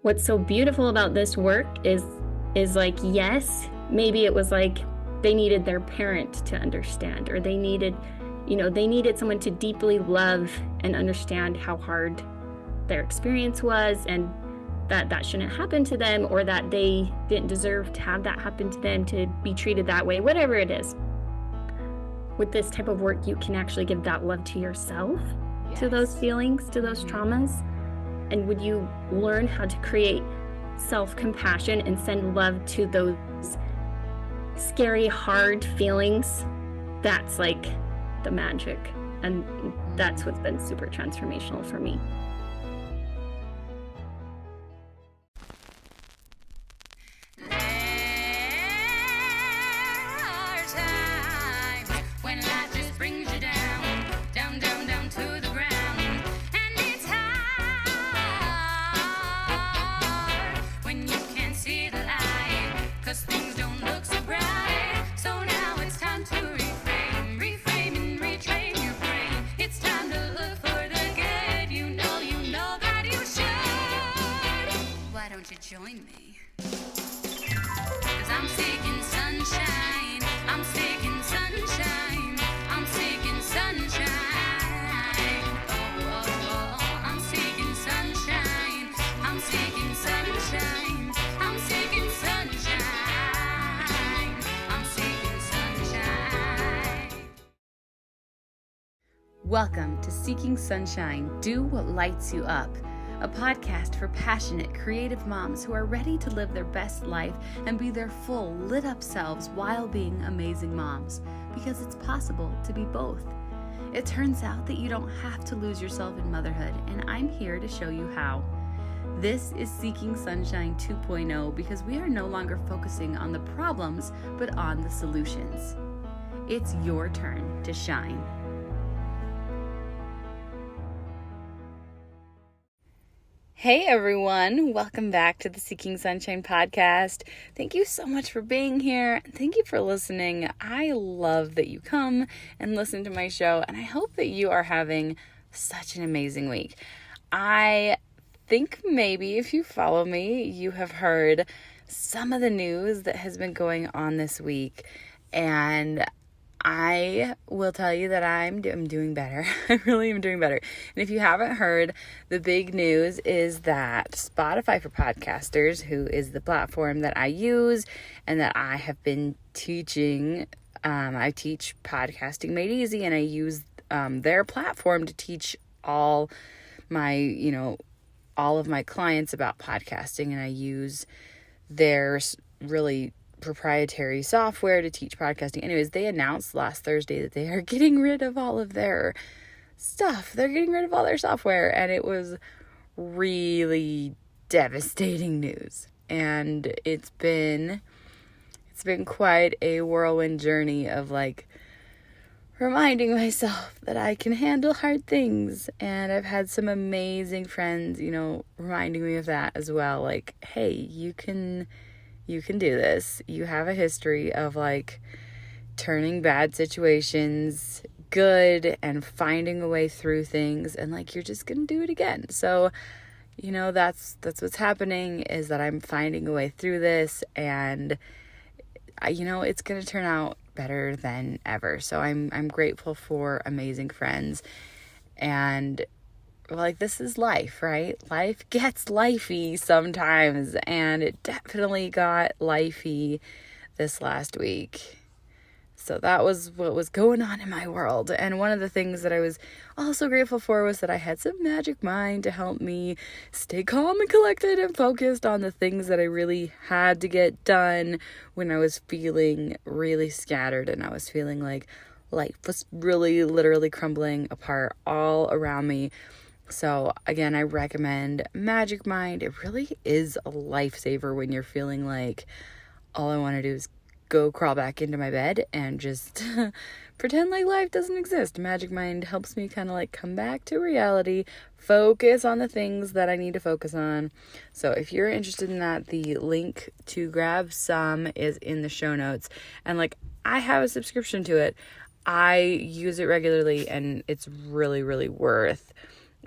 what's so beautiful about this work is like, yes, maybe it was like they needed their parent to understand, or they needed someone to deeply love and understand how hard their experience was, and that shouldn't happen to them, or that they didn't deserve to have that happen to them, to be treated that way, whatever it is. With this type of work, you can actually give that love to yourself, yes, to those feelings, to those traumas. And would you learn how to create self-compassion and send love to those scary, hard feelings? That's like the magic. And that's what's been super transformational for me. Join me, 'cause I'm seeking sunshine, I'm seeking sunshine, I'm seeking sunshine, I'm seeking sunshine, I'm seeking sunshine, I'm seeking sunshine, I'm seeking sunshine. Welcome to Seeking Sunshine, Do What Lights You Up, a podcast for passionate, creative moms who are ready to live their best life and be their full, lit-up selves while being amazing moms, because it's possible to be both. It turns out that you don't have to lose yourself in motherhood, and I'm here to show you how. This is Seeking Sunshine 2.0 because we are no longer focusing on the problems, but on the solutions. It's your turn to shine. Hey everyone, welcome back to the Seeking Sunshine podcast. Thank you so much for being here. Thank you for listening. I love that you come and listen to my show, and I hope that you are having such an amazing week. I think maybe if you follow me, you have heard some of the news that has been going on this week, and I will tell you that I'm doing better. I really am doing better. And if you haven't heard, the big news is that Spotify for Podcasters, who is the platform that I use and that I have been teaching, I teach Podcasting Made Easy, and I use their platform to teach all of my clients about podcasting, and I use their really proprietary software to teach podcasting. Anyways, they announced last Thursday that they are getting rid of all of their stuff. They're getting rid of all their software, and it was really devastating news. And it's been quite a whirlwind journey of like reminding myself that I can handle hard things. And I've had some amazing friends, reminding me of that as well. Like, hey, you can do this. You have a history of like turning bad situations good and finding a way through things, and like you're just gonna do it again. So that's what's happening, is that I'm finding a way through this, and it's gonna turn out better than ever. So I'm grateful for amazing friends, and like, this is life, right? Life gets lifey sometimes, and it definitely got lifey this last week. So that was what was going on in my world. And one of the things that I was also grateful for was that I had some magic mind to help me stay calm and collected and focused on the things that I really had to get done when I was feeling really scattered, and I was feeling like life was really literally crumbling apart all around me. So again, I recommend Magic Mind. It really is a lifesaver when you're feeling like all I want to do is go crawl back into my bed and just pretend like life doesn't exist. Magic Mind helps me kind of like come back to reality, focus on the things that I need to focus on. So if you're interested in that, the link to grab some is in the show notes. And like, I have a subscription to it. I use it regularly, and it's really, really worth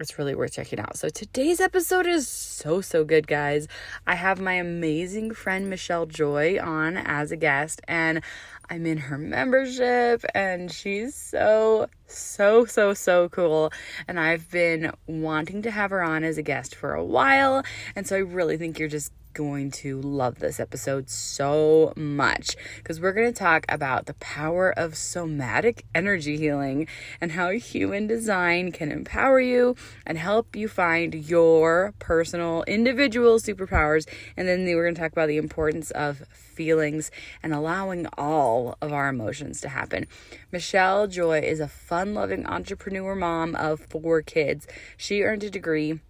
It's really worth checking out. So today's episode is so good, guys. I have my amazing friend Michelle Joy on as a guest, and I'm in her membership, and she's so cool. And I've been wanting to have her on as a guest for a while, and so I really think you're just going to love this episode so much, because we're going to talk about the power of somatic energy healing and how human design can empower you and help you find your personal individual superpowers. And then we're going to talk about the importance of feelings and allowing all of our emotions to happen. Michelle Joy is a fun-loving entrepreneur mom of 4 kids. She earned a degree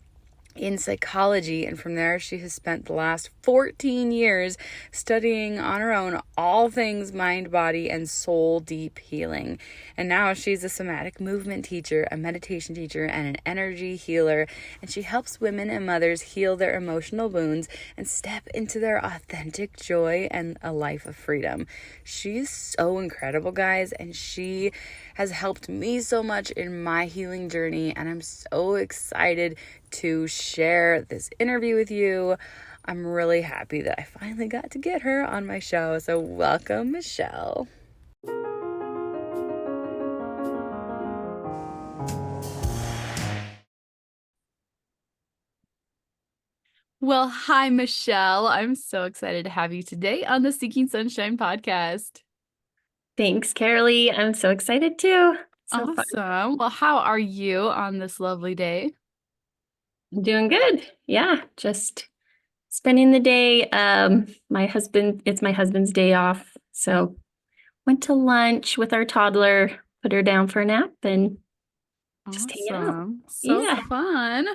in psychology, and from there she has spent the last 14 years studying on her own all things mind, body, and soul deep healing. And now she's a somatic movement teacher, a meditation teacher, and an energy healer, and she helps women and mothers heal their emotional wounds and step into their authentic joy and a life of freedom. She's so incredible, guys, and she has helped me so much in my healing journey, and I'm so excited to share this interview with you. I'm really happy that I finally got to get her on my show. So welcome, Michelle. Well, hi, Michelle. I'm so excited to have you today on the Seeking Sunshine podcast. Thanks, Karaleigh. I'm so excited too. So fun. Awesome. Well, how are you on this lovely day? I'm doing good. Yeah, just spending the day. It's my husband's day off. So went to lunch with our toddler, put her down for a nap, and just hanging out. Awesome. So Yeah. fun.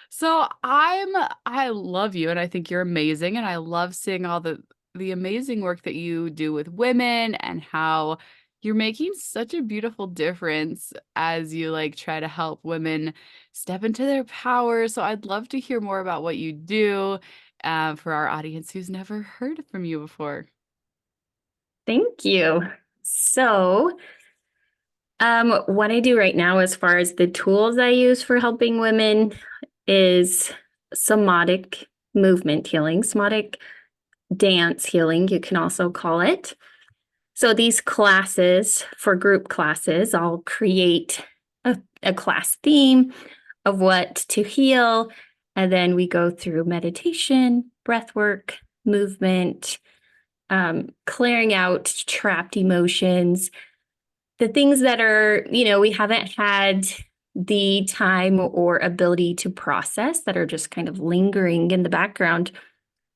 So I love you, and I think you're amazing, and I love seeing all the amazing work that you do with women and how you're making such a beautiful difference as you like try to help women step into their power. So I'd love to hear more about what you do for our audience who's never heard from you before. Thank you. So, what I do right now, as far as the tools I use for helping women, is somatic movement healing, somatic dance healing, you can also call it. So these classes, for group classes, I'll create a class theme of what to heal. And then we go through meditation, breath work, movement, clearing out trapped emotions, the things that are, we haven't had the time or ability to process, that are just kind of lingering in the background.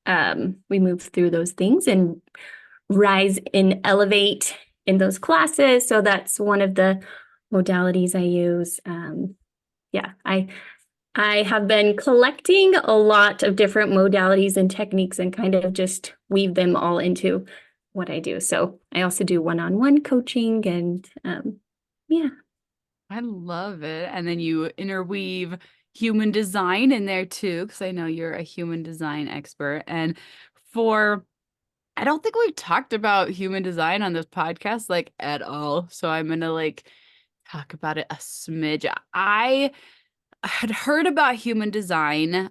We move through those things and rise and elevate in those classes. So that's one of the modalities I use. Yeah, I have been collecting a lot of different modalities and techniques and kind of just weave them all into what I do. So I also do one-on-one coaching, and yeah. I love it. And then you interweave human design in there too, because I know you're a human design expert. And I don't think we've talked about human design on this podcast like at all. So I'm gonna like talk about it a smidge. I had heard about human design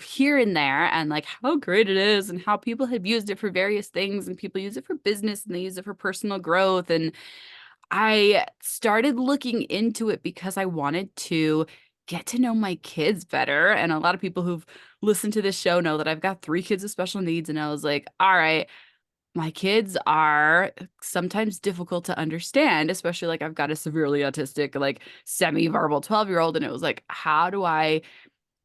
here and there, and like how great it is and how people have used it for various things, and people use it for business and they use it for personal growth. And I started looking into it because I wanted to get to know my kids better. And a lot of people who've listened to this show know that I've got 3 kids with special needs. And I was like, all right, my kids are sometimes difficult to understand, especially like I've got a severely autistic, like semi-verbal 12-year-old. And it was like, how do I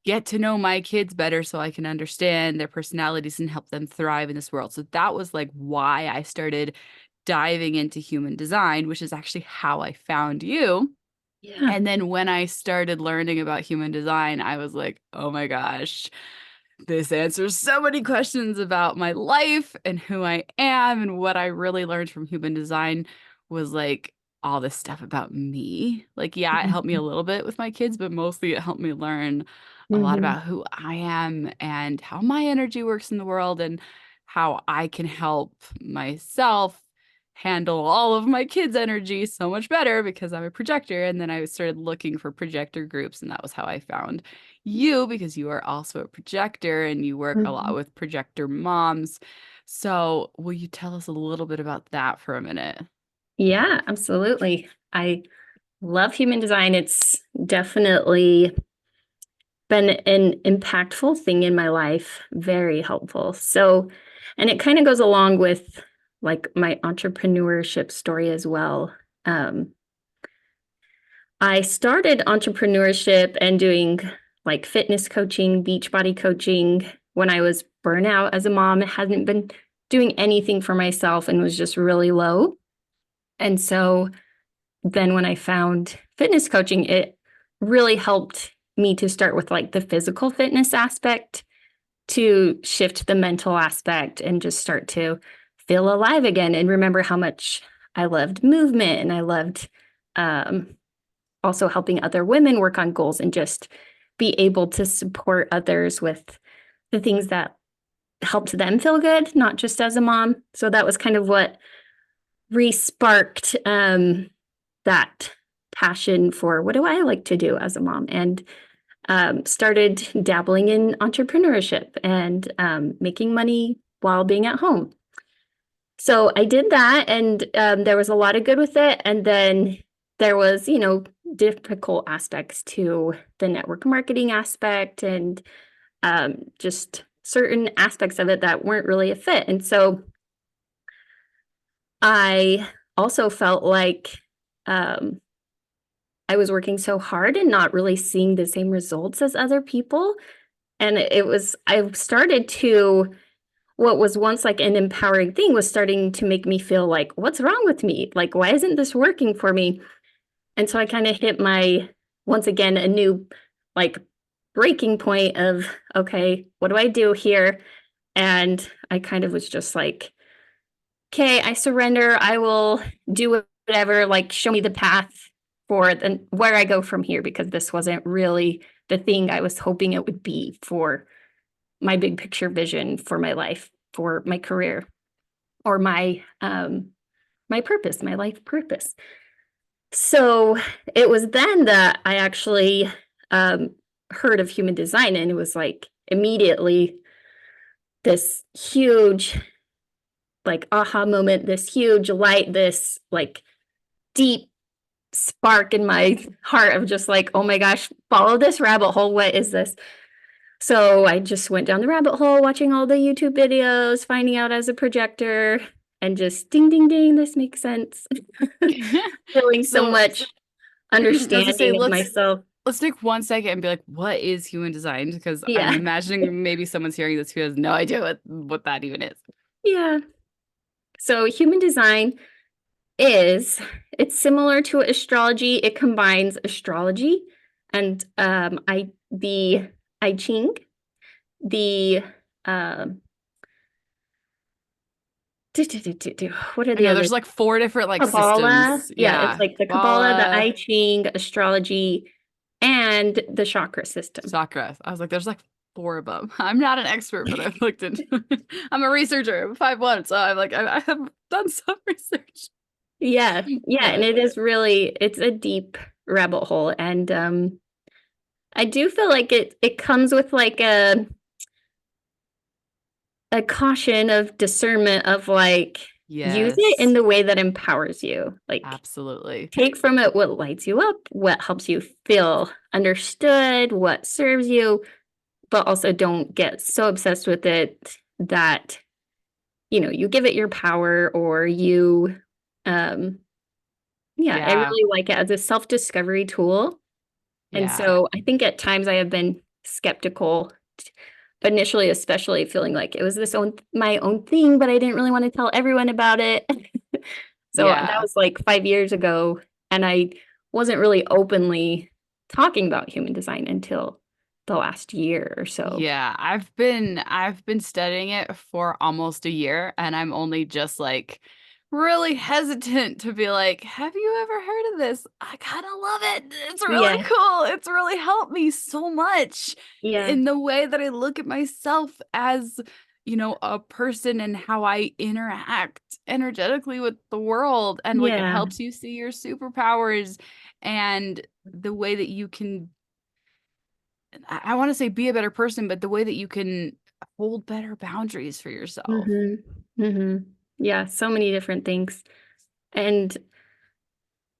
get to know my kids better so I can understand their personalities and help them thrive in this world? So that was like why I started diving into human design, which is actually how I found you. Yeah. And then when I started learning about human design, I was like, oh my gosh, this answers so many questions about my life and who I am. And what I really learned from human design was like all this stuff about me. Like, yeah, it helped me a little bit with my kids, but mostly it helped me learn a lot Mhm. about who I am and how my energy works in the world and how I can help myself handle all of my kids' energy so much better because I'm a projector. And then I started looking for projector groups, and that was how I found you because you are also a projector and you work a lot Mhm. with projector moms. So, will you tell us a little bit about that for a minute? Yeah, absolutely. I love human design. It's definitely been an impactful thing in my life, very helpful. So, and it kind of goes along with like my entrepreneurship story as well. Um, I started entrepreneurship and doing like fitness coaching, beach body coaching when I was burnout as a mom, hadn't been doing anything for myself and was just really low. And so then when I found fitness coaching, it really helped me to start with like the physical fitness aspect to shift the mental aspect and just start to feel alive again and remember how much I loved movement and I loved um, also helping other women work on goals and just be able to support others with the things that helped them feel good, not just as a mom. So that was kind of what re-sparked that passion for what do I like to do as a mom, and started dabbling in entrepreneurship and making money while being at home. So I did that, and there was a lot of good with it. And then there was, difficult aspects to the network marketing aspect and just certain aspects of it that weren't really a fit. And so I also felt like um, I was working so hard and not really seeing the same results as other people. And I started to, what was once like an empowering thing was starting to make me feel like, what's wrong with me? Like, why isn't this working for me? And so I kind of hit once again, a new like breaking point of, okay, what do I do here? And I kind of was just like, okay, I surrender. I will do whatever, like show me the path for where I go from here, because this wasn't really the thing I was hoping it would be for my big picture vision for my life, for my career, or my purpose, my life purpose. So it was then that I actually um, heard of human design, and it was like immediately this huge like aha moment, this huge light, this like deep spark in my heart of just like, oh my gosh, follow this rabbit hole. What is this? So I just went down the rabbit hole, watching all the YouTube videos, finding out as a projector, and just ding, ding, ding, this makes sense. Feeling so So, much as I say, understanding of myself. let's take 1 second and be like, what is human design? Because I'm Yeah. imagining maybe someone's hearing this who has no idea what that even is. Yeah. So human design is, it's similar to astrology. It combines astrology and the I Ching, the um what are I the know other, there's like four different like Kabbalah? systems. Yeah, it's Yeah. like the Kabbalah, the Kabbalah, I Ching, astrology, and the chakra system. chakras. I was like, there's like four of them. I'm not an expert, but I've looked into I'm a researcher. I'm 5'1", so I'm like, I have done some research. Yeah, yeah, and But it's a deep rabbit hole, and I do feel like it comes with like a caution of discernment of like use it in yes, the way that empowers you. Like absolutely. take from it what lights you up, what helps you feel understood, what serves you, but also don't get so obsessed with it that you give it your power, or you um yeah, I Yeah. really like it as a self-discovery tool. And Yeah. so I think at times I have been skeptical initially, especially feeling like it was my own thing, but I didn't really want to tell everyone about it. So that Yeah. was like 5 years ago, and I wasn't really openly talking about human design until the last year or so. Yeah, I've been studying it for almost a year, and I'm only just like really hesitant to be like, have you ever heard of this? I kind of love it. It's really Yeah, cool. It's really helped me so much yeah, in the way that I look at myself as, a person and how I interact energetically with the world. And like it Yeah. helps you see your superpowers and the way that you can, I want to say be a better person, but the way that you can hold better boundaries for yourself. Yeah, so many different things. And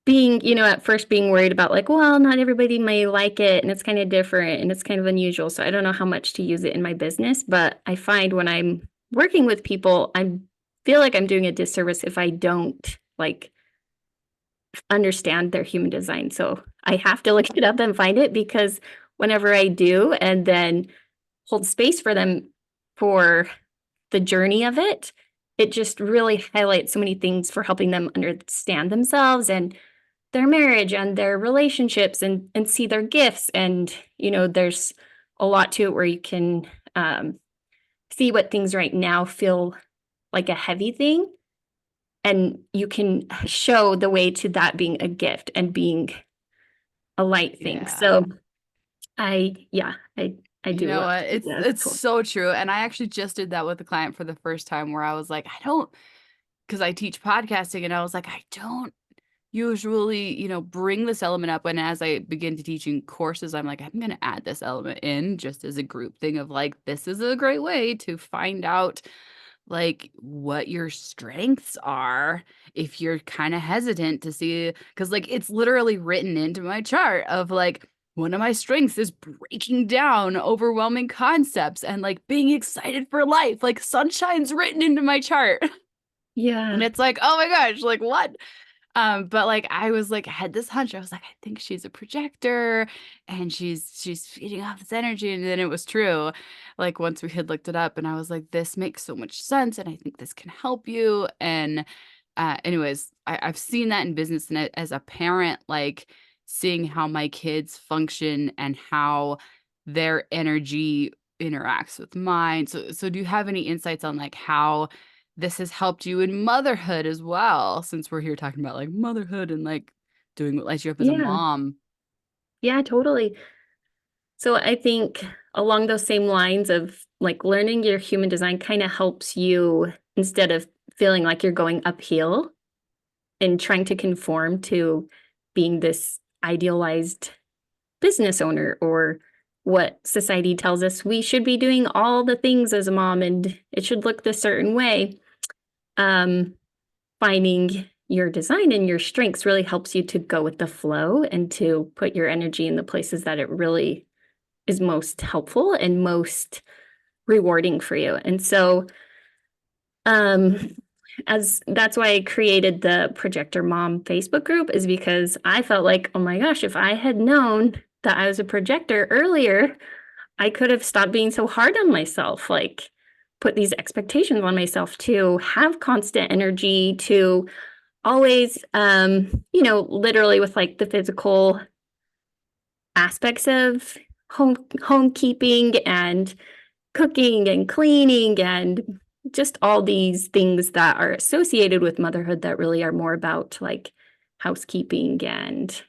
being, at first being worried about like, well, not everybody may like it and it's kind of different and it's kind of unusual. So I don't know how much to use it in my business, but I find when I'm working with people, I feel like I'm doing a disservice if I don't like understand their human design. So I have to look it up and find it because whenever I do and then hold space for them for the journey of it, it just really highlights so many things for helping them understand themselves and their marriage and their relationships and see their gifts. And, there's a lot to it where you can see what things right now feel like a heavy thing. And you can show the way to that being a gift and being a light thing. Yeah. So I You do know love what? the It's tool. so true. And I actually just did that with a client for the first time where I was like, I don't, because I teach podcasting and I was like, I don't usually, bring this element up. And as I begin to teaching courses, I'm like, I'm going to add this element in just as a group thing of like, this is a great way to find out like what your strengths are if you're kind of hesitant to see, because like it's literally written into my chart of like, one of my strengths is breaking down overwhelming concepts and like being excited for life. Like sunshine's written into my chart. Yeah. And it's like, oh my gosh, like what? But like I was like, I had this hunch. I was like, I think she's a projector and she's feeding off this energy. And then it was true. Like once we had looked it up and I was like, this makes so much sense and I think this can help you. And anyways, I've seen that in business and as a parent, like seeing how my kids function and how their energy interacts with mine. So do you have any insights on like how this has helped you in motherhood as well, since we're here talking about like motherhood and like doing what lights you up as a Yeah. mom? Yeah, totally. So I think along those same lines of like learning your human design kind of helps you instead of feeling like you're going uphill and trying to conform to being this idealized business owner or what society tells us we should be doing all the things as a mom and it should look this certain way. Um, Finding your design and your strengths really helps you to go with the flow and to put your energy in the places that it really is most helpful and most rewarding for you. And so um as that's why I created the Projector Mom Facebook group is because I felt like, oh my gosh, if I had known that I was a projector earlier, I could have stopped being so hard on myself, like put these expectations on myself to have constant energy, to always literally with like the physical aspects of homekeeping and cooking and cleaning and just all these things that are associated with motherhood that really are more about like housekeeping and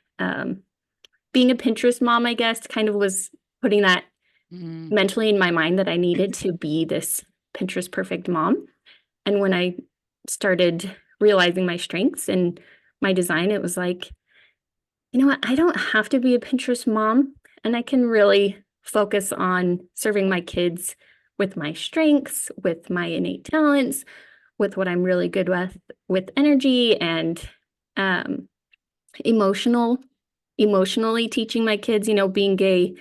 being a Pinterest mom, I guess, kind of was putting that Mhm. mentally in my mind that I needed to be this Pinterest perfect mom. And when I started realizing my strengths and my design, it was like, you know what? I don't have to be a Pinterest mom, and I can really focus on serving my kids with my strengths, with my innate talents, with what I'm really good with energy and um, emotional, emotionally teaching my kids, being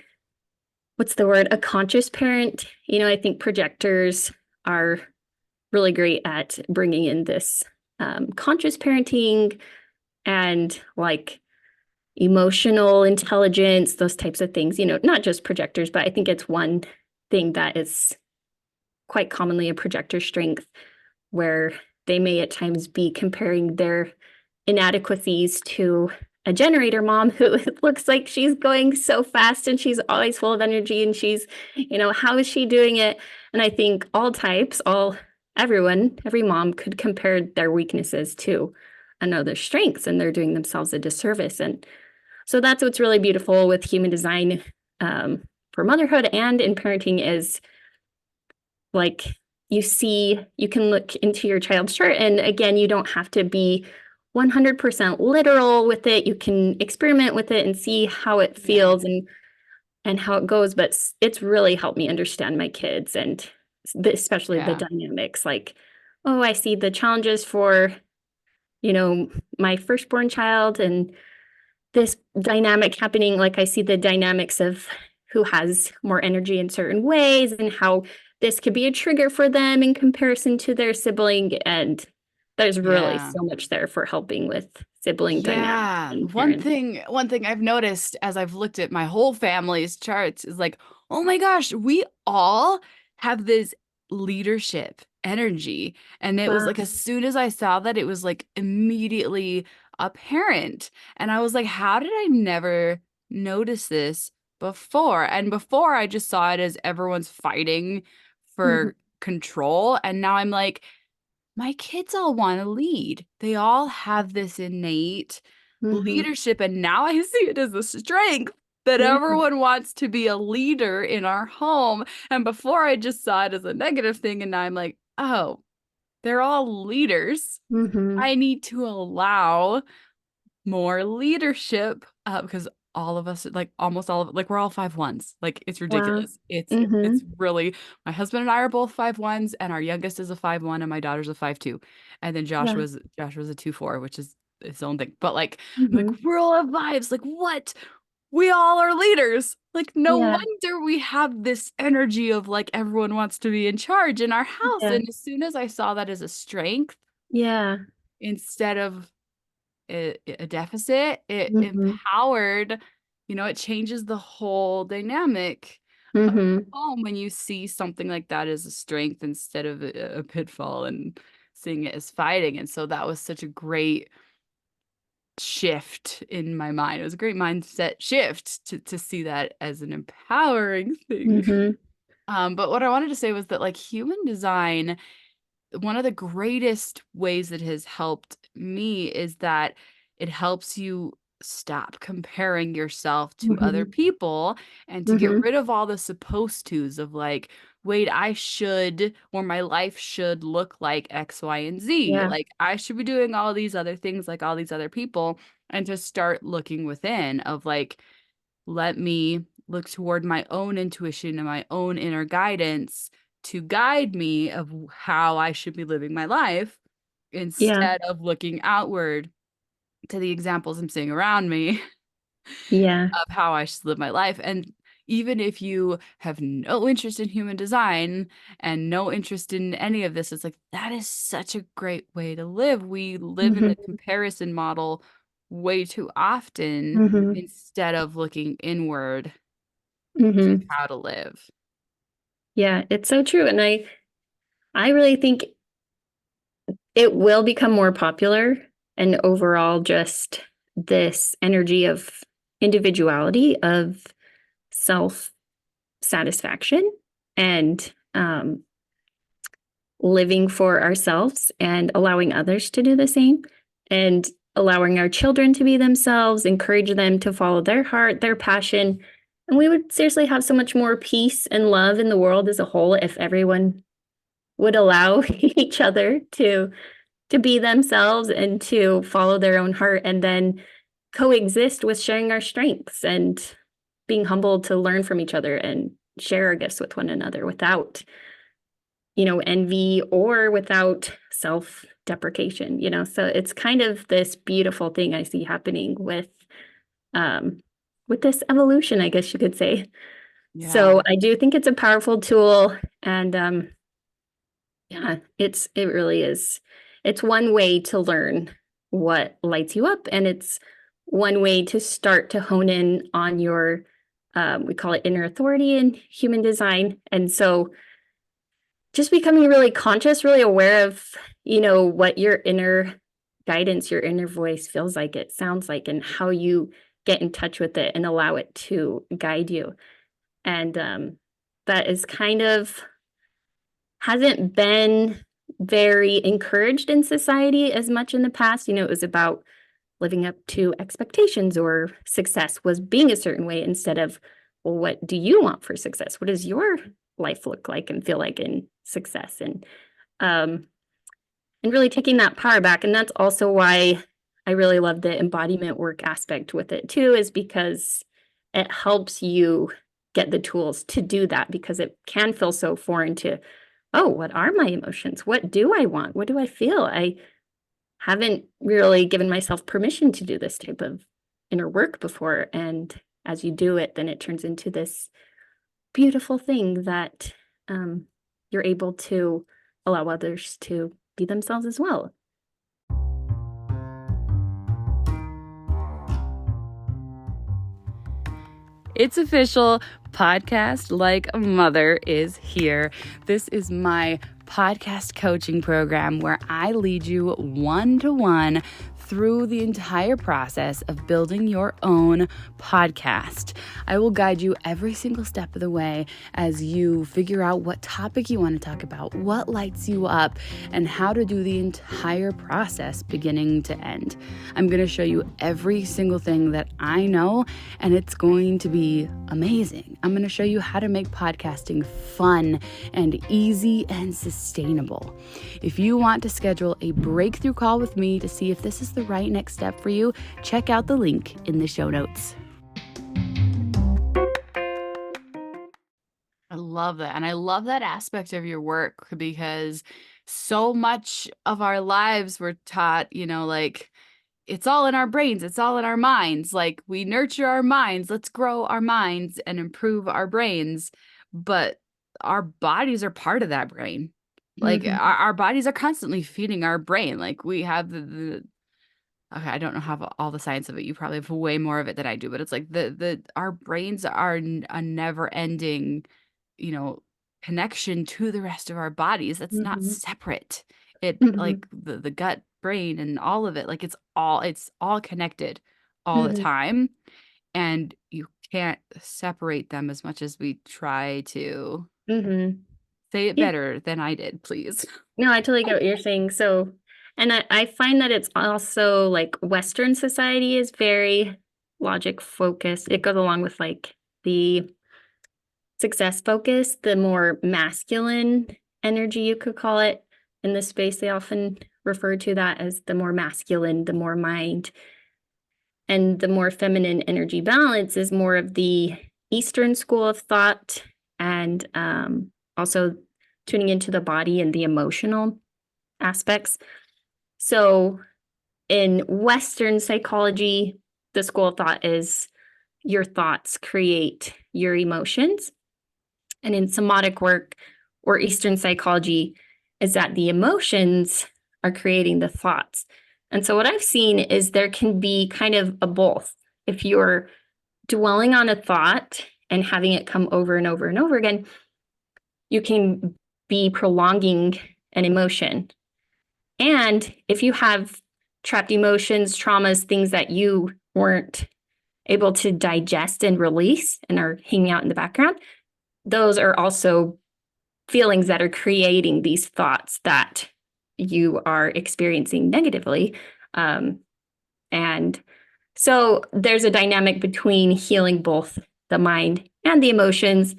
what's the word, a conscious parent. I think projectors are really great at bringing in this conscious parenting and like emotional intelligence, those types of things, not just projectors, but I think it's one thing that is quite commonly a projector strength where they may at times be comparing their inadequacies to a generator mom who looks like she's going so fast and she's always full of energy and she's, how is she doing it? And I think all types, everyone, every mom could compare their weaknesses to another's strengths and they're doing themselves a disservice. And so that's what's really beautiful with human design for motherhood and in parenting is like you can look into your child's chart. And again, you don't have to be 100% literal with it. You can experiment with it and see how it feels and how it goes. But it's really helped me understand my kids and especially the Yeah. dynamics. Like, oh, I see the challenges for, you know, my firstborn child and this dynamic happening. Like I see the dynamics of who has more energy in certain ways and how this could be a trigger for them in comparison to their sibling. And there's really Yeah. so much there for helping with sibling dynamics Yeah. and One parents. thing, one thing I've noticed as I've looked at my whole family's charts is like, oh my gosh, we all have this leadership energy. And it was Wow. like as soon as I saw that, it was like immediately apparent. And I was like, how did I never notice this before? And before I just saw it as everyone's fighting Mhm. for control. And now I'm like, my kids all want to lead. They all have this innate Mhm. leadership, and now I see it as a strength that Yeah. everyone wants to be a leader in our home. And before I just saw it as a negative thing, and now I'm like, oh, they're all leaders. Mhm. I need to allow more leadership because all of us like almost all of like we're all 5'1s, like it's Wow. ridiculous. It's Mhm. really, my husband and I are both 5'1s, and our youngest is a 5'1 and my daughter's a 5'2, and then Yeah. Joshua's a 2'4, which is its own thing. But like I'm like, Mhm. we're all have vibes, like what, we all are leaders. Like no Yeah. wonder we have this energy of like everyone wants to be in charge in our house. Yeah. And as soon as I saw that as a strength Yeah. instead of a deficit, it Mhm. empowered, it changes the whole dynamic of the Mhm. home when you see something like that as a strength instead of a pitfall and seeing it as fighting. And so that was such a great shift in my mind. It was a great mindset shift to see that as an empowering thing. Mhm. But what I wanted to say was that like human design, one of the greatest ways that has helped me is that it helps you stop comparing yourself to other Mhm. people and to get Mhm. rid of all the supposed tos of like, wait, I should, or my life should look like X, Y, and Z. Yeah. Like, I should be doing all these other things like all these other people, and to start looking within of like, let me look toward my own intuition and my own inner guidance to guide me of how I should be living my life Yeah. instead of looking outward to the examples I'm seeing around me Yeah. of how I should live my life. And even if you have no interest in human design and no interest in any of this, it's like that is such a great way to live. We live in the Mhm. comparison model way too often Mhm. instead of looking inward to Mhm. how to live. Yeah, it's so true. And I really think it will become more popular and overall just this energy of individuality, of self satisfaction and living for ourselves and allowing others to do the same and allowing our children to be themselves, encourage them to follow their heart, their passion. And we would seriously have so much more peace and love in the world as a whole if everyone would allow each other to be themselves and to follow their own heart and then coexist with sharing our strengths and being humble to learn from each other and share our gifts with one another without envy or without self-deprecation. So it's kind of this beautiful thing I see happening um with this evolution, I guess you could say. So Yeah. I do think it's a powerful tool and yeah, it really is. It's one way to learn what lights you up, and it's one way to start to hone in on your we call it inner authority in human design. And so just becoming really conscious, really aware of, what your inner guidance, your inner voice feels like, it sounds like, and how you get in touch with it and allow it to guide you. And that is kind of hasn't been very encouraged in society as much in the past. It was about living up to expectations or success was being a certain way instead of, well, what do you want for success? What is your life look like and feel like in success, and really taking that power back. And that's also why I really love the embodiment work aspect with it too, is because it helps you get the tools to do that, because it can feel so foreign to, oh, what are my emotions? What do I want? What do I feel? I haven't really given myself permission to do this type of inner work before. And as you do it, then it turns into this beautiful thing that you're able to allow others to be themselves as well. It's official. Podcast Like a Mother is here. This is my podcast coaching program where I lead you one-to-one through the entire process of building your own podcast. I will guide you every single step of the way as you figure out what topic you want to talk about, what lights you up, and how to do the entire process beginning to end. I'm going to show you every single thing that I know, and it's going to be amazing. I'm going to show you how to make podcasting fun and easy and sustainable. If you want to schedule a breakthrough call with me to see if this is the right next step for you, check out the link in the show notes. I love that. And I love that aspect of your work because so much of our lives we're taught, like, it's all in our brains. It's all in our minds. Like, we nurture our minds. Let's grow our minds and improve our brains. But our bodies are part of that brain. Like, our bodies are constantly feeding our brain. Like, we have okay, I don't know how all the science of it. You probably have way more of it than I do, but it's like our brains are a never ending, connection to the rest of our bodies. That's not separate. It like the gut, brain, and all of it, like it's all connected all the time, and you can't separate them as much as we try to. Say it Yeah. better than I did, please. No, I totally get what you're saying. So, and I find that it's also like Western society is very logic focused. It goes along with like the success focus, the more masculine energy, you could call it. In this space, they often refer to that as the more masculine, the more mind. And the more feminine energy balance is more of the Eastern school of thought, and also tuning into the body and the emotional aspects. So in Western psychology, the school of thought is your thoughts create your emotions. And in somatic work or Eastern psychology is that the emotions are creating the thoughts. And so what I've seen is there can be kind of a both. If you're dwelling on a thought and having it come over and over and over again, you can be prolonging an emotion. And if you have trapped emotions, traumas, things that you weren't able to digest and release and are hanging out in the background, those are also feelings that are creating these thoughts that you are experiencing negatively. And so there's a dynamic between healing both the mind and the emotions.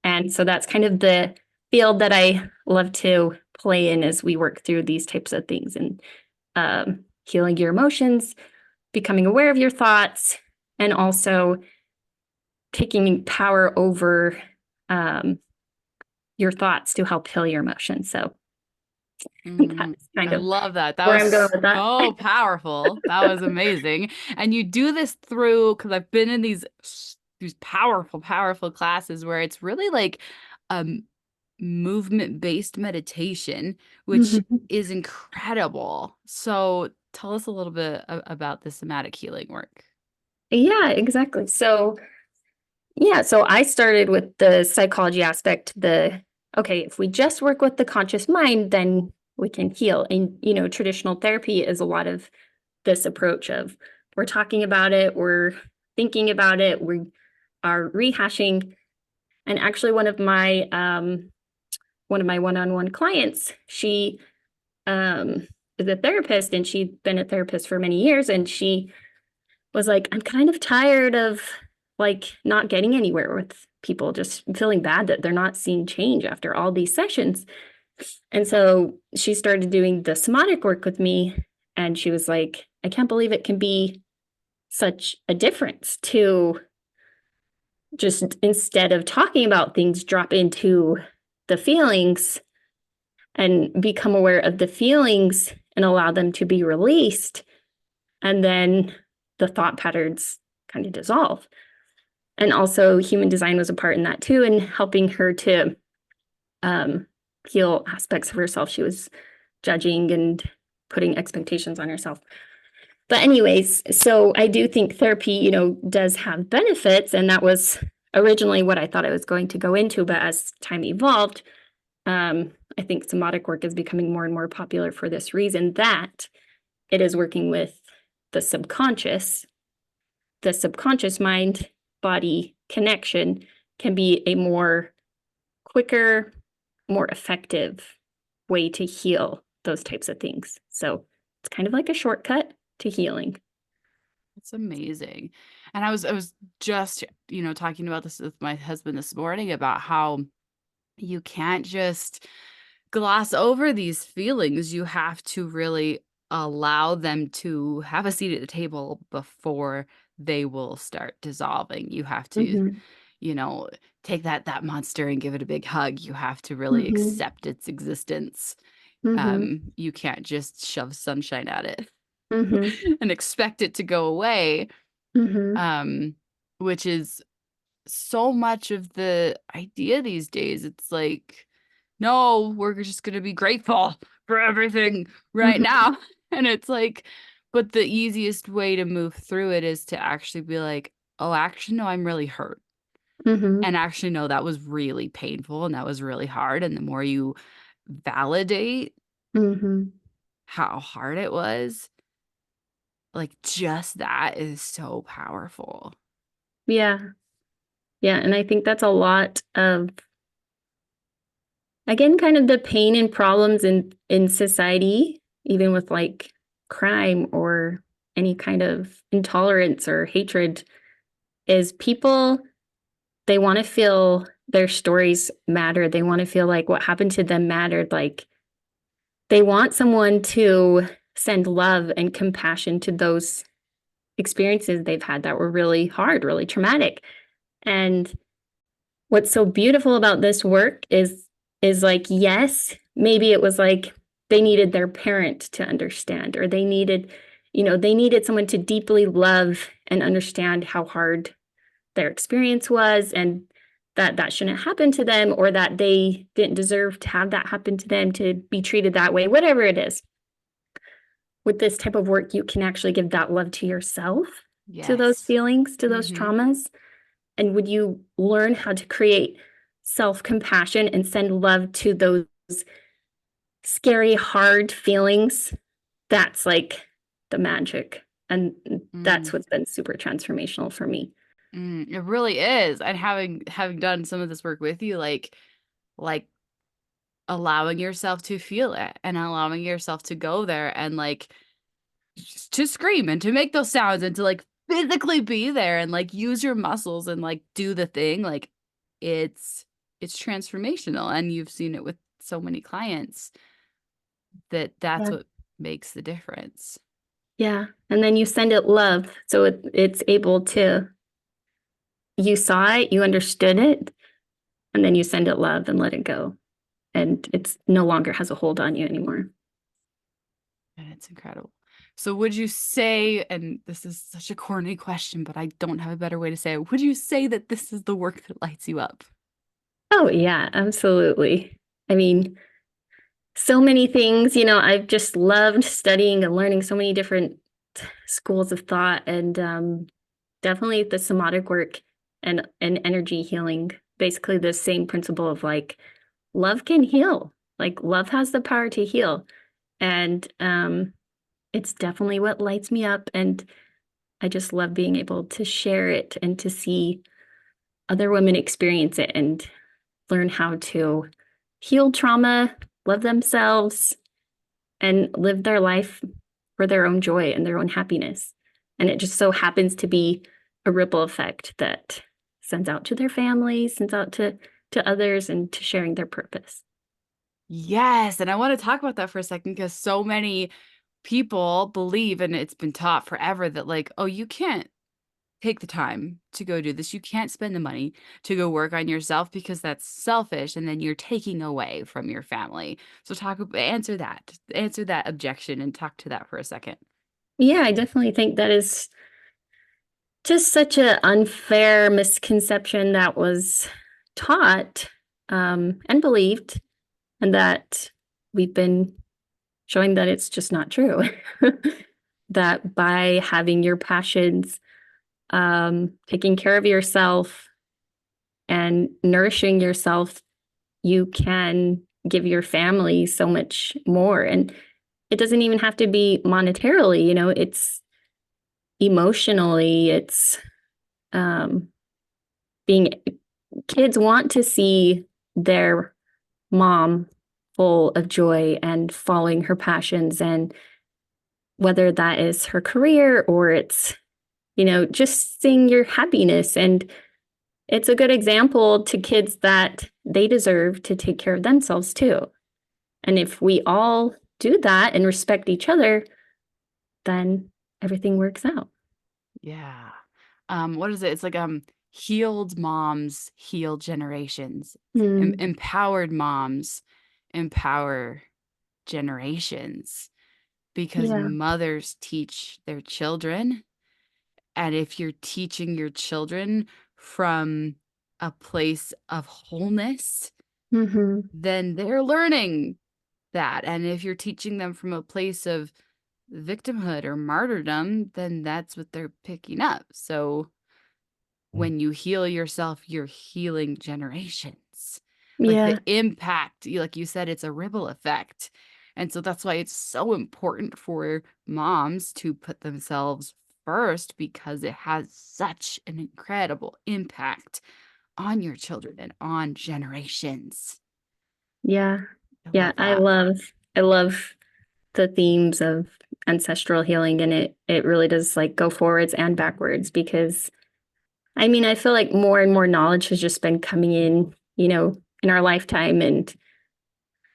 And so that's kind of the field that I love to play in as we work through these types of things, and healing your emotions, becoming aware of your thoughts, and also taking power over your thoughts to help heal your emotions. So that's kind I of love that. That where was I'm going with that. so powerful. That was amazing. And you do this through, because I've been in these powerful, powerful classes where it's really like movement-based meditation, which is incredible. So tell us a little bit about the somatic healing work. Yeah, exactly. So I started with the psychology aspect, okay, if we just work with the conscious mind, then we can heal. And, traditional therapy is a lot of this approach of we're talking about it, we're thinking about it, we are rehashing. And actually one of my one-on-one clients, she is a therapist, and she'd been a therapist for many years, and she was like, I'm kind of tired of like not getting anywhere with people, just feeling bad that they're not seeing change after all these sessions. And so she started doing the somatic work with me, and she was like, I can't believe it can be such a difference to just, instead of talking about things, drop into the feelings and become aware of the feelings and allow them to be released. And then the thought patterns kind of dissolve. And also, human design was a part in that too, in helping her to heal aspects of herself she was judging and putting expectations on herself. But anyways, so I do think therapy, does have benefits, and that was originally what I thought I was going to go into. But as time evolved, I think somatic work is becoming more and more popular for this reason, that it is working with the subconscious. The subconscious mind body connection can be a more quicker, more effective way to heal those types of things. So it's kind of like a shortcut to healing. It's amazing. And I was just, talking about this with my husband this morning about how you can't just gloss over these feelings. You have to really allow them to have a seat at the table before they will start dissolving. You have to, Mm-hmm. you know, take that monster and give it a big hug. You have to really Mm-hmm. accept its existence. Mm-hmm. You can't just shove sunshine at it Mm-hmm. and expect it to go away. Mm-hmm. Which is so much of the idea these days. It's like, no, we're just going to be grateful for everything right Mm-hmm. now. And it's like, but the easiest way to move through it is to actually be like, oh, actually, no, I'm really hurt. Mm-hmm. And actually, no, that was really painful and that was really hard. And the more you validate Mm-hmm. how hard it was, like just that is so powerful. Yeah. Yeah. And I think that's a lot of, again, kind of the pain and problems in society, even with like crime or any kind of intolerance or hatred, is people, they want to feel their stories matter. They want to feel like what happened to them mattered. Like they want someone to send love and compassion to those experiences they've had that were really hard, really traumatic. And what's so beautiful about this work is like, yes, maybe it was like they needed their parent to understand, or they needed someone to deeply love and understand how hard their experience was, and that shouldn't happen to them, or that they didn't deserve to have that happen to them, to be treated that way, whatever it is. With this type of work, you can actually give that love to yourself, to those Yes. feelings, to those Mm-hmm. traumas. And would you learn how to create self-compassion and send love to those scary, hard feelings? That's like the magic. And that's Mm. what's been super transformational for me. It really is. And having done some of this work with you, like allowing yourself to feel it and allowing yourself to go there and like to scream and to make those sounds and to like physically be there and like use your muscles and like do the thing, like it's it's transformational. And you've seen it with so many clients that's Yeah. what makes the difference. Yeah. And then you send it love. So it's able to, you saw it, you understood it, and then you send it love and let it go. And it's no longer has a hold on you anymore. And it's incredible. So would you say, and this is such a corny question, but I don't have a better way to say it, would you say that this is the work that lights you up? Oh, yeah, absolutely. I mean, so many things, I've just loved studying and learning so many different schools of thought, and definitely the somatic work and energy healing, basically the same principle of like love can heal. Like love has the power to heal. And it's definitely what lights me up. And I just love being able to share it and to see other women experience it and learn how to heal trauma, love themselves, and live their life for their own joy and their own happiness. And it just so happens to be a ripple effect that sends out to their families, sends out to others, and to sharing their purpose. Yes, and I want to talk about that for a second because so many people believe, and it's been taught forever, that like, oh, you can't take the time to go do this. You can't spend the money to go work on yourself because that's selfish and then you're taking away from your family. So answer that objection and talk to that for a second. Yeah, I definitely think that is just such an unfair misconception that was taught and believed, and that we've been showing that it's just not true. That by having your passions, taking care of yourself, and nourishing yourself, you can give your family so much more. And it doesn't even have to be monetarily, it's emotionally, it's um, being kids want to see their mom full of joy and following her passions, and whether that is her career or it's just seeing your happiness. And it's a good example to kids that they deserve to take care of themselves too. And if we all do that and respect each other, then everything works out. Yeah. What is it? It's like healed moms heal generations. Mm, Empowered moms empower generations because yeah. mothers teach their children. And if you're teaching your children from a place of wholeness, Hmm. then they're learning that. And if you're teaching them from a place of victimhood or martyrdom, then that's what they're picking up. So when you heal yourself, you're healing generations. Like the Yeah. impact, like you said, it's a ripple effect. And so that's why it's so important for moms to put themselves first because it has such an incredible impact on your children and on generations. Yeah. I Yeah. love I that. love, I love the themes of ancestral healing, and it really does like go forwards and backwards, because I mean, I feel like more and more knowledge has just been coming in, in our lifetime. And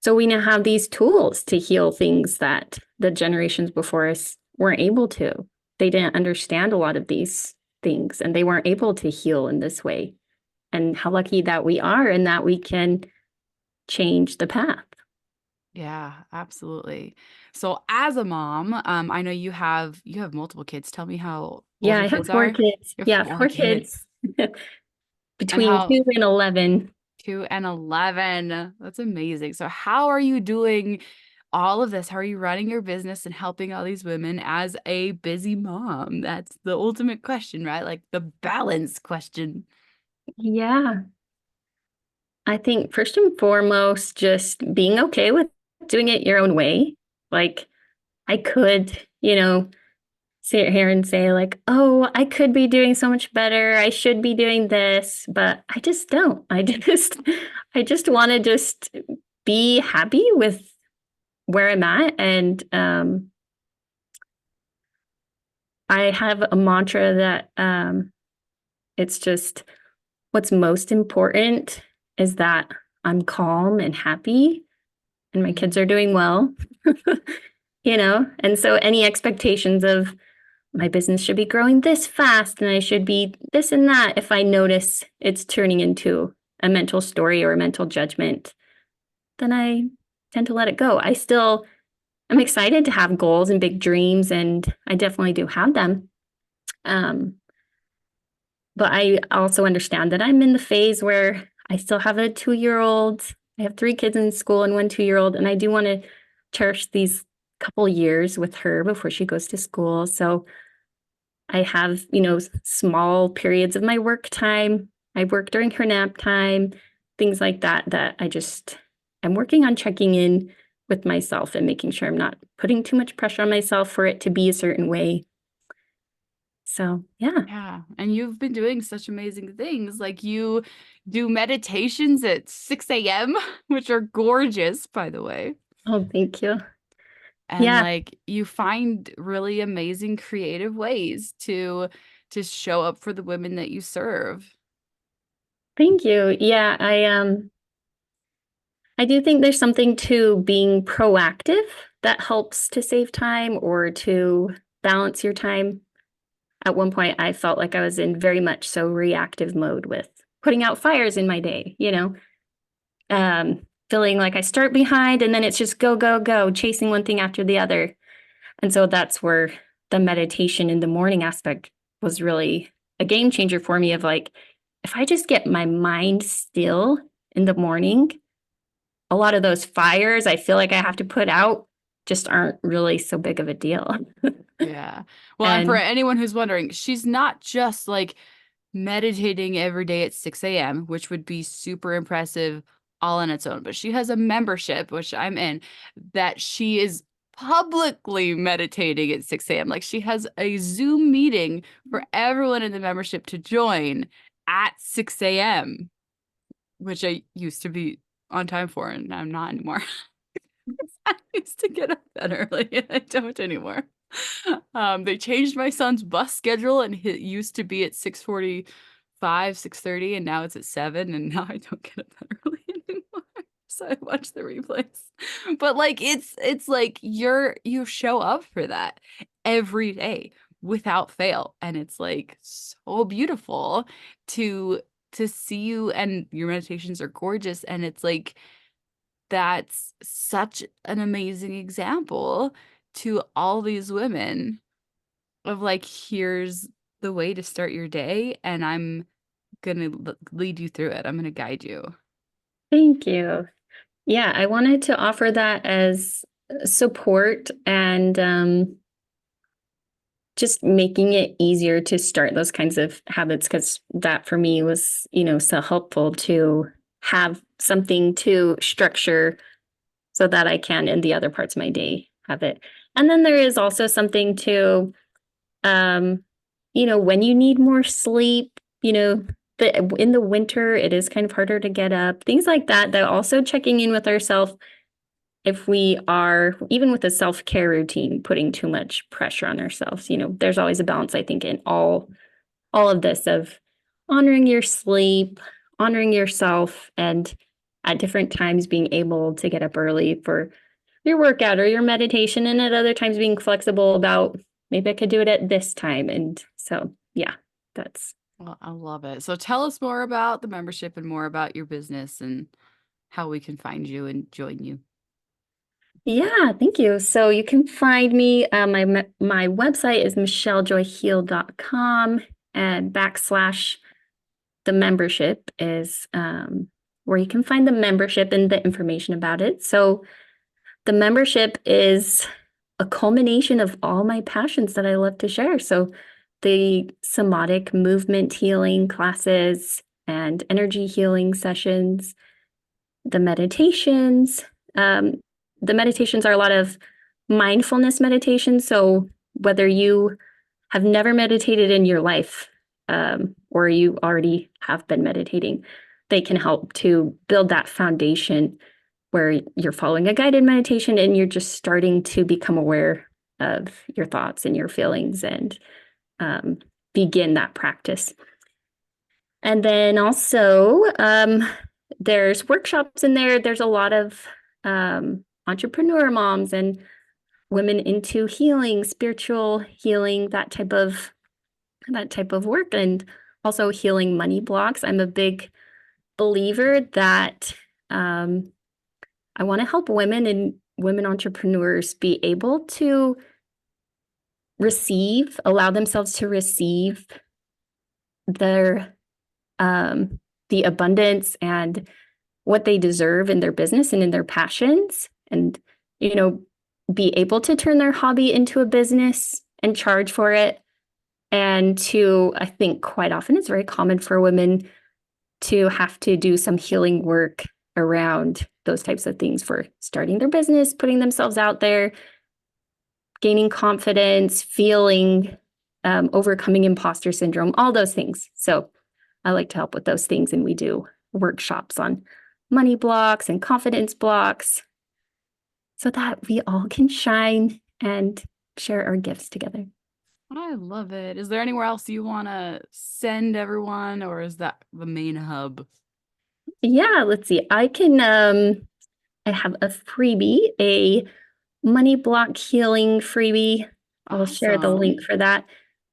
so we now have these tools to heal things that the generations before us weren't able to. They didn't understand a lot of these things, and they weren't able to heal in this way. And how lucky that we are, and that we can change the path. Yeah, absolutely. So as a mom, I know you have multiple kids. Tell me how old Yeah, your I have kids four are. kids. You have Yeah, four four kids. kids And between how 2 and 11. 2 and 11. That's amazing. So how are you doing all of this? How are you running your business and helping all these women as a busy mom? That's the ultimate question, right? Like the balance question. Yeah, I think first and foremost, just being okay with doing it your own way. Like, I could, sit here and say, like, oh, I could be doing so much better. I should be doing this, but I just don't. I just want to just be happy with where I'm at. And I have a mantra that it's just what's most important is that I'm calm and happy and my kids Mhm. are doing well. And so any expectations of my business should be growing this fast and I should be this and that, if I notice it's turning into a mental story or a mental judgment, then I tend to let it go. I'm excited to have goals and big dreams, and I definitely do have them. Um, but I also understand that I'm in the phase where I still have a 2-year-old. I have 3 kids in school and 1 2-year-old, and I do want to cherish these couple years with her before she goes to school. So I have, small periods of my work time. I work during her nap time, things like that, that I'm working on checking in with myself and making sure I'm not putting too much pressure on myself for it to be a certain way. So, yeah. Yeah. And you've been doing such amazing things. Like you do meditations at 6 a.m., which are gorgeous, by the way. Oh, thank you. And Yeah. like you find really amazing creative ways to to show up for the women that you serve. Thank you. Yeah, I do think there's something to being proactive that helps to save time or to balance your time. At one point, I felt like I was in very much so reactive mode with putting out fires in my day, feeling like I start behind and then it's just go, go, go, chasing one thing after the other. And so that's where the meditation in the morning aspect was really a game changer for me of like, if I just get my mind still in the morning, a lot of those fires I feel like I have to put out just aren't really so big of a deal. Yeah. Well, and for And anyone who's wondering, she's not just like meditating every day at 6 a.m., which would be super impressive all on its own, but she has a membership, which I'm in, that she is publicly meditating at 6 a.m. Like she has a Zoom meeting for everyone in the membership to join at 6 a.m., which I used to be on time for, and I'm not anymore. I used to get up that early, and I don't anymore. They changed my son's bus schedule, and it used to be at 6:45, 6:30, and now it's at 7, and now I don't get up that early anymore. So I watch the replays. But like it's like you show up for that every day without fail. And it's like so beautiful to see you, and your meditations are gorgeous. And it's like that's such an amazing example to all these women of like, here's the way to start your day, and I'm gonna lead you through it. I'm gonna guide you. thank you. Yeah, I wanted to offer that as support and just making it easier to start those kinds of habits because that for me was, so helpful to have something to structure so that I can in the other parts of my day have it. And then there is also something to, when you need more sleep, in the winter, it is kind of harder to get up, things like that, that also checking in with ourselves if we are, even with a self-care routine, putting too much pressure on ourselves. There's always a balance, I think, in all of this of honoring your sleep, honoring yourself, and at different times being able to get up early for your workout or your meditation, and at other times being flexible about maybe I could do it at this time. And so, yeah, that's Well, I love it. So tell us more about the membership and more about your business and how we can find you and join you. yeah, thank you. So you can find me. My website is michellejoyheal.com, and backslash the membership is where you can find the membership and the information about it. So the membership is a culmination of all my passions that I love to share. So the somatic movement healing classes and energy healing sessions, the meditations. The meditations are a lot of mindfulness meditation. So whether you have never meditated in your life, or you already have been meditating, they can help to build that foundation where you're following a guided meditation and you're just starting to become aware of your thoughts and your feelings and begin that practice. And then also, there's workshops in there. There's a lot of entrepreneur moms and women into healing, spiritual healing, that type of work, and also healing money blocks. I'm a big believer that I want to help women and women entrepreneurs be able to allow themselves to receive their the abundance and what they deserve in their business and in their passions, and be able to turn their hobby into a business and charge for it. And I think quite often it's very common for women to have to do some healing work around those types of things for starting their business, putting themselves out there, gaining confidence, overcoming imposter syndrome, all those things. So I like to help with those things. And we do workshops on money blocks and confidence blocks so that we all can shine and share our gifts together. I love it. Is there anywhere else you want to send everyone, or is that the main hub? Yeah, let's see. I have a freebie, a money block healing freebie. I'll share the Awesome. link for that.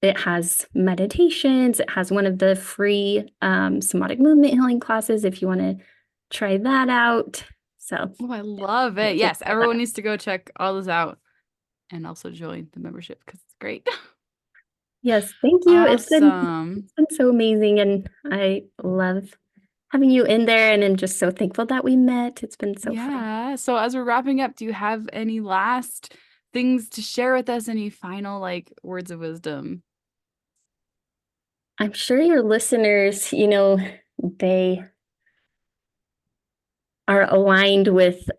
It has meditations. It has one of the free somatic movement healing classes if you want to try that out. So Oh, I love it. just Yes, try that everyone out. needs to go check all this out and also join the membership because it's great. Yes, thank you. Awesome. It's been so amazing, and I love having you in there, and I'm just so thankful that we met. It's been so fun. Yeah. So as we're wrapping up, do you have any last things to share with us? Any final like words of wisdom? I'm sure your listeners, they are aligned with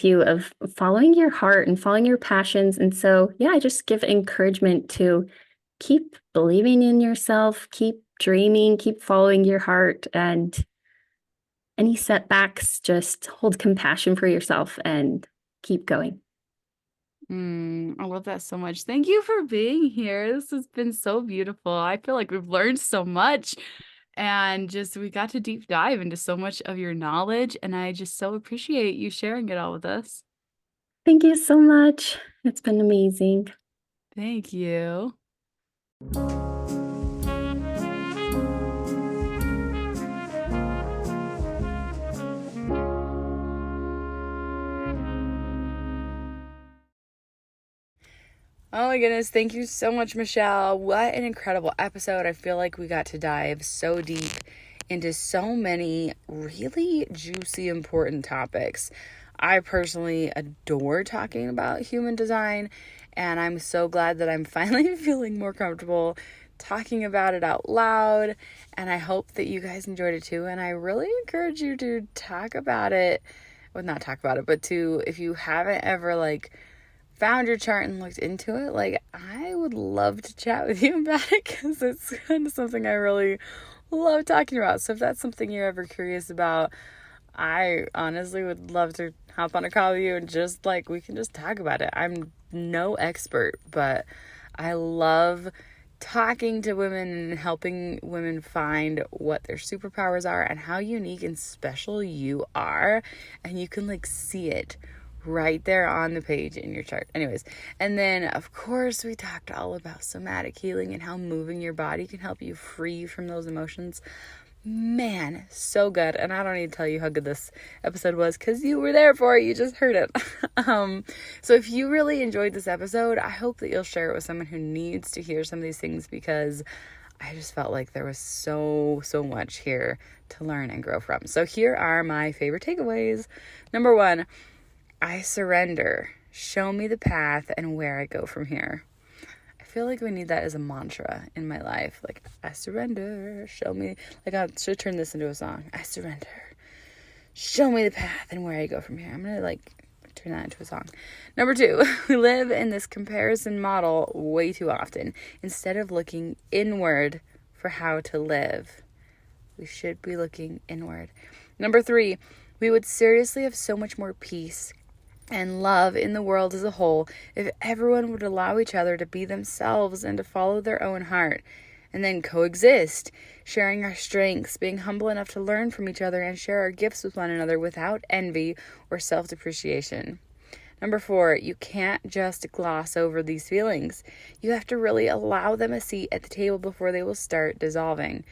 you of following your heart and following your passions. And so, yeah, I just give encouragement to keep believing in yourself, keep dreaming, keep following your heart, and any setbacks, just hold compassion for yourself and keep going. I love that so much. Thank you for being here. This has been so beautiful. I feel like we've learned so much and just we got to deep dive into so much of your knowledge, and I just so appreciate you sharing it all with us. Thank you so much. It's been amazing. Thank you. Oh my goodness, thank you so much, Michelle. What an incredible episode. I feel like we got to dive so deep into so many really juicy, important topics. I personally adore talking about human design, and I'm so glad that I'm finally feeling more comfortable talking about it out loud. And I hope that you guys enjoyed it too. And I really encourage you to talk about it. Well, not talk about it, but to, if you haven't ever like found your chart and looked into it, like I would love to chat with you about it because it's kind of something I really love talking about. So if that's something you're ever curious about, I honestly would love to hop on a call with you and just like we can just talk about it. I'm no expert, but I love talking to women and helping women find what their superpowers are and how unique and special you are, and you can like see it right there on the page in your chart. Anyways, and then of course we talked all about somatic healing and how moving your body can help you free from those emotions. Man, so good. And I don't need to tell you how good this episode was because you were there for it. You just heard it. So if you really enjoyed this episode, I hope that you'll share it with someone who needs to hear some of these things because I just felt like there was so much here to learn and grow from. So here are my favorite takeaways. Number 1, I surrender. Show me the path and where I go from here. I feel like we need that as a mantra in my life. Like, I surrender. Show me. Like, I should turn this into a song. I surrender. Show me the path and where I go from here. I'm going to, like, turn that into a song. Number 2, we live in this comparison model way too often. Instead of looking inward for how to live, we should be looking inward. Number 3, we would seriously have so much more peace and love in the world as a whole if everyone would allow each other to be themselves and to follow their own heart and then coexist, sharing our strengths, being humble enough to learn from each other and share our gifts with one another without envy or self-depreciation. Number 4, you can't just gloss over these feelings. You have to really allow them a seat at the table before they will start dissolving.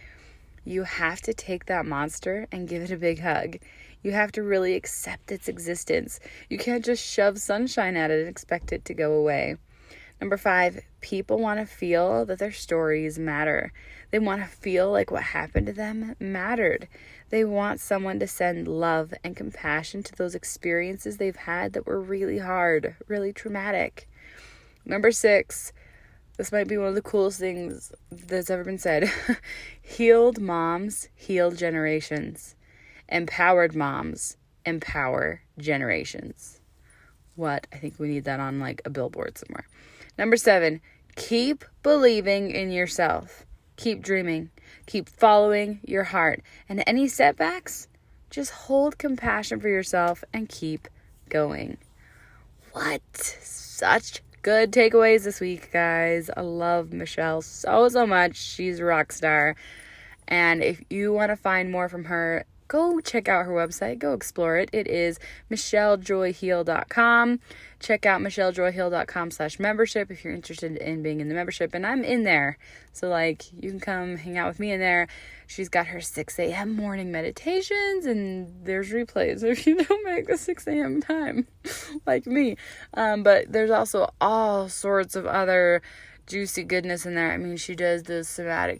You have to take that monster and give it a big hug. You have to really accept its existence. You can't just shove sunshine at it and expect it to go away. Number 5, people want to feel that their stories matter. They want to feel like what happened to them mattered. They want someone to send love and compassion to those experiences they've had that were really hard, really traumatic. Number 6, this might be one of the coolest things that's ever been said. Healed moms heal generations. Empowered moms empower generations. What? I think we need that on like a billboard somewhere. Number 7, keep believing in yourself. Keep dreaming. Keep following your heart. And any setbacks, just hold compassion for yourself and keep going. What? Such good takeaways this week, guys. I love Michelle so much. She's a rock star. And if you want to find more from her, go check out her website. Go explore it. It is michellejoyheal.com. Check out michellejoyheal.com/membership if you're interested in being in the membership. And I'm in there. So, like, you can come hang out with me in there. She's got her 6 a.m. morning meditations, and there's replays if you don't make the 6 a.m. time, like me. But there's also all sorts of other juicy goodness in there. I mean, she does the somatic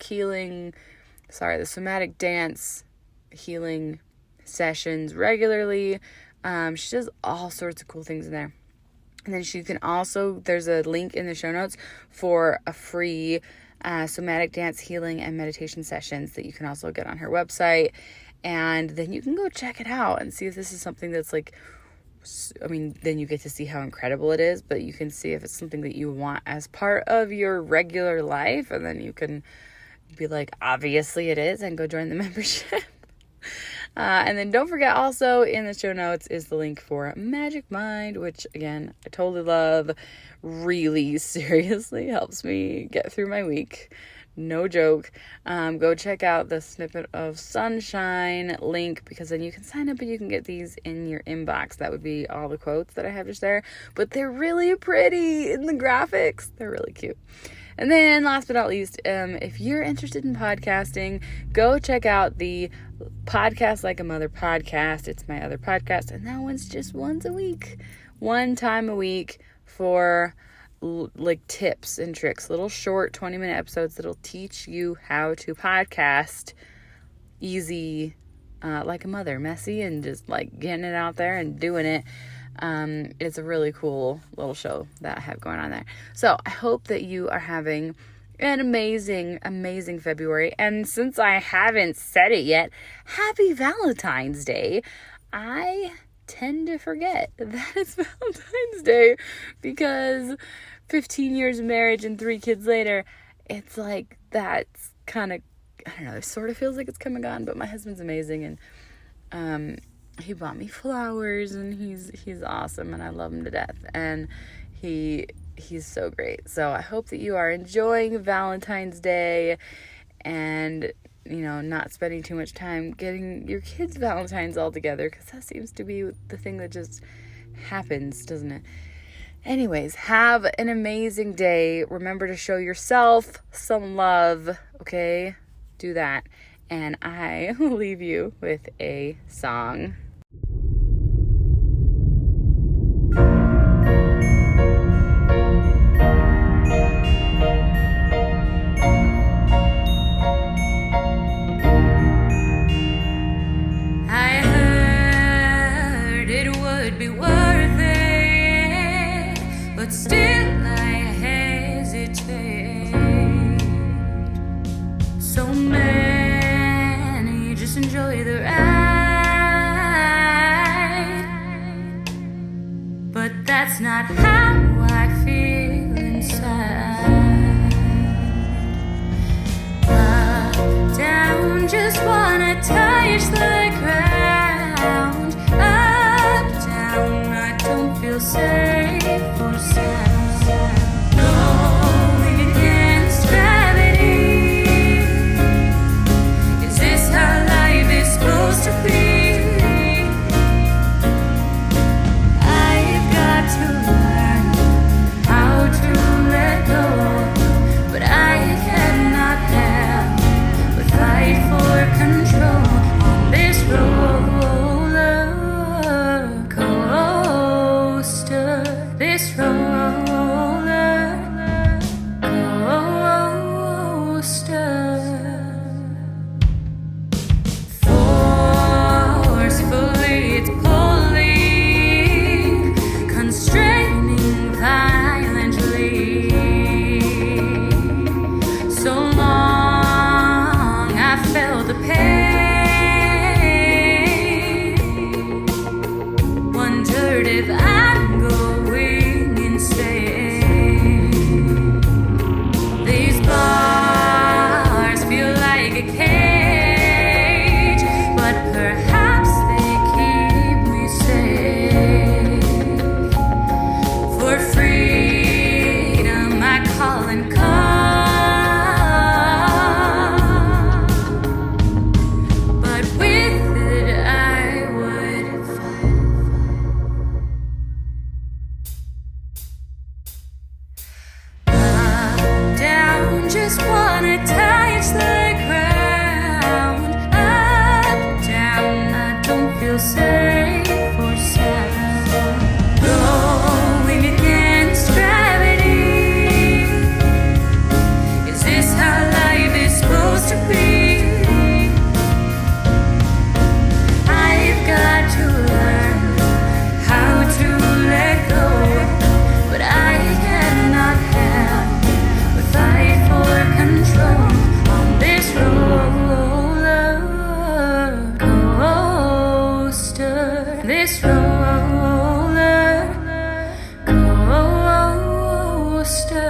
dance healing sessions regularly. She does all sorts of cool things in there. And then she can also, there's a link in the show notes for a free somatic dance healing and meditation sessions that you can also get on her website. And then you can go check it out and see if this is something that's like, I mean, then you get to see how incredible it is, but you can see if it's something that you want as part of your regular life, and then you can be like, obviously it is, and go join the membership. And then don't forget, also in the show notes is the link for Magic Mind, which again, I totally love. Really seriously helps me get through my week. No joke. Go check out the Snippet of Sunshine link, because then you can sign up and you can get these in your inbox. That would be all the quotes that I have just there, but they're really pretty in the graphics. They're really cute. And then last but not least, if you're interested in podcasting, go check out the Podcast Like a Mother podcast. It's my other podcast, and that one's just once a week, one time a week, for like tips and tricks, little short 20-minute episodes that'll teach you how to podcast easy, like a mother, messy, and just like getting it out there and doing it. It's a really cool little show that I have going on there. So I hope that you are having an amazing February. And since I haven't said it yet, happy Valentine's Day. I tend to forget that it's Valentine's Day, because 15 years of marriage and 3 kids later, it's like, that's kind of, I don't know, it sort of feels like it's come and gone. But my husband's amazing, and he bought me flowers, and he's awesome, and I love him to death, and he's so great. So I hope that you are enjoying Valentine's Day, and not spending too much time getting your kids Valentines all together, because that seems to be the thing that just happens, doesn't it? Anyways, have an amazing day. Remember to show yourself some love, okay? Do that. And I will leave you with a song. I heard it would be worth it, but still I hesitate. So many just enjoy the ride, but that's not how I feel inside. Up, down, just wanna touch the ground. Up, down, I don't feel safe or sound. Going against gravity. Is this how life is supposed to be? I've got to learn how to let go, but I cannot help but fight for control on this roller coaster. This roller coaster. Forcefully it's pulling, constraining violently. So long I felt the pain, wondered if I'm going insane. These bars feel like a cage, but perhaps they keep me safe. For freedom roller coaster.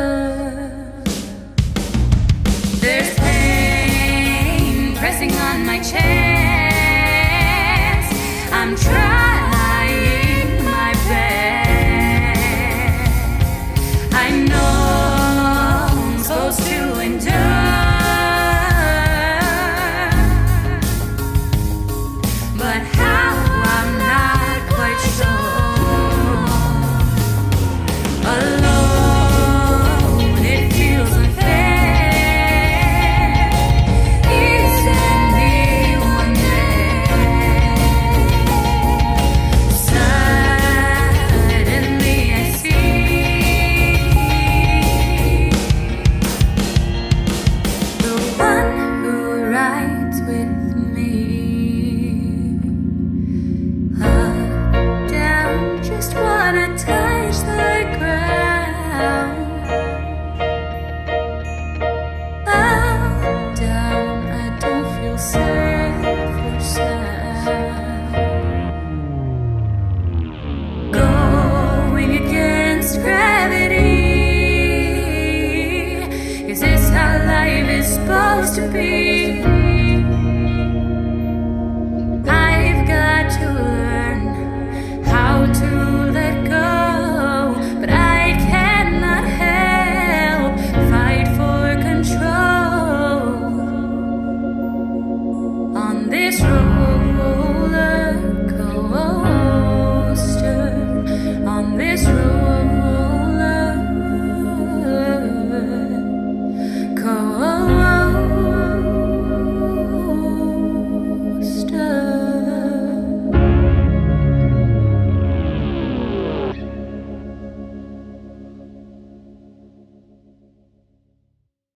There's pain pressing on my chest. I'm trying my best. I know I'm supposed to endure, but how I'm not quite sure. Alone, it feels unfair. Is anyone there? Suddenly I see the one who rides with me. Up, down, just wanna touch the ground. Up, down, I don't feel safe or sound. Going against gravity. Is this how life is supposed to be? I've got to